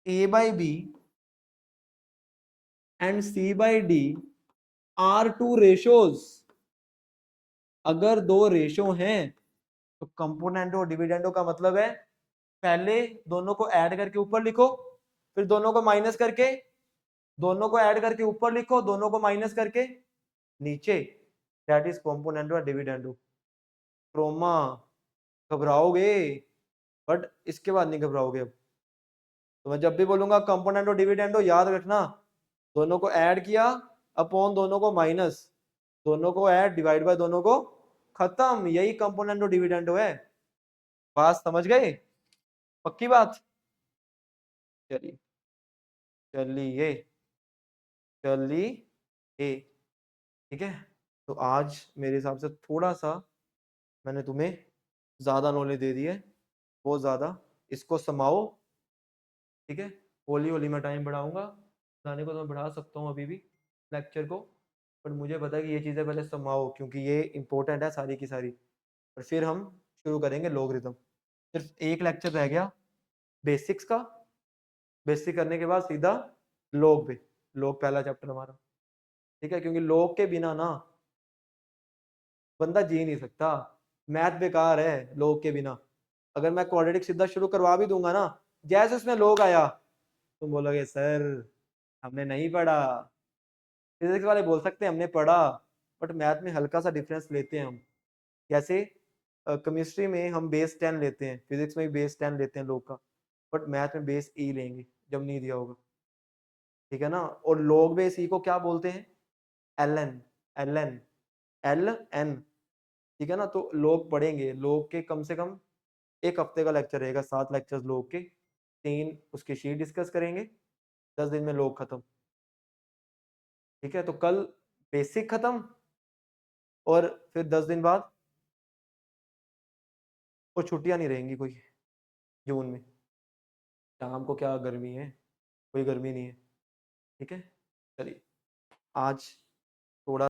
A by B and C by D are two ratios, अगर दो रेशो हैं तो कंपोनेंडो और डिविडेंडो का मतलब है पहले दोनों को ऐड करके ऊपर लिखो, फिर दोनों को माइनस करके, दोनों को ऐड करके ऊपर लिखो, दोनों को माइनस करके नीचे। दैट इज कंपोनेंडो और डिविडेंडो। ट्रोमा, घबराओगे बट इसके बाद नहीं घबराओगे अब। तो मैं जब भी बोलूंगा कंपोनेंडो डिविडेंडो याद रखना, दोनों को ऐड किया अपॉन दोनों को माइनस, दोनों को ऐड डिवाइड बाय दोनों को खत्म, यही कंपोनेंडो डिविडेंडो है। बात समझ गए? पक्की बात? चलिए चलिए चलिए, ठीक है। तो आज मेरे हिसाब से थोड़ा सा मैंने तुम्हें ज्यादा नॉलेज दे दी है, बहुत ज्यादा। इसको समाओ, ठीक है। होली होली में टाइम बढ़ाऊंगा, बढ़ाने को तो मैं बढ़ा सकता हूँ अभी भी लेक्चर को, पर मुझे पता है कि ये चीज़ें पहले समाओ क्योंकि ये इंपॉर्टेंट है सारी की सारी। और फिर हम शुरू करेंगे लॉगरिथम। सिर्फ एक लेक्चर रह गया बेसिक्स का, बेसिक करने के बाद सीधा लॉग पे, लॉग पहला चैप्टर हमारा, ठीक है। क्योंकि लॉग के बिना ना बंदा जी नहीं सकता, मैथ बेकार है लॉग के बिना। अगर मैं क्वाड्रेटिक सीधा शुरू करवा भी दूंगा ना, जैसे उसमें लॉग आया तुम बोलोगे सर हमने नहीं पढ़ा। फिजिक्स वाले बोल सकते हैं हमने पढ़ा, बट मैथ में हल्का सा डिफरेंस लेते हैं हम। जैसे केमिस्ट्री में हम बेस 10 लेते हैं, फिजिक्स में भी बेस 10 लेते हैं लोग का, बट मैथ में बेस ई लेंगे जब नहीं दिया होगा, ठीक है ना। और लोग बेस ई को क्या बोलते हैं? L N, L N, L N, ठीक है ना। तो लोग पढ़ेंगे, लोग के कम से कम एक हफ्ते का लेक्चर रहेगा, 7 लेक्चर्स लोग के, 3 उसकी शीट डिस्कस करेंगे, 10 दिन में लोग खत्म, ठीक है। तो कल बेसिक खत्म, और फिर 10 दिन बाद और छुट्टियां नहीं रहेंगी कोई जून में। शाम को क्या गर्मी है, कोई गर्मी नहीं है, ठीक है। चलिए आज थोड़ा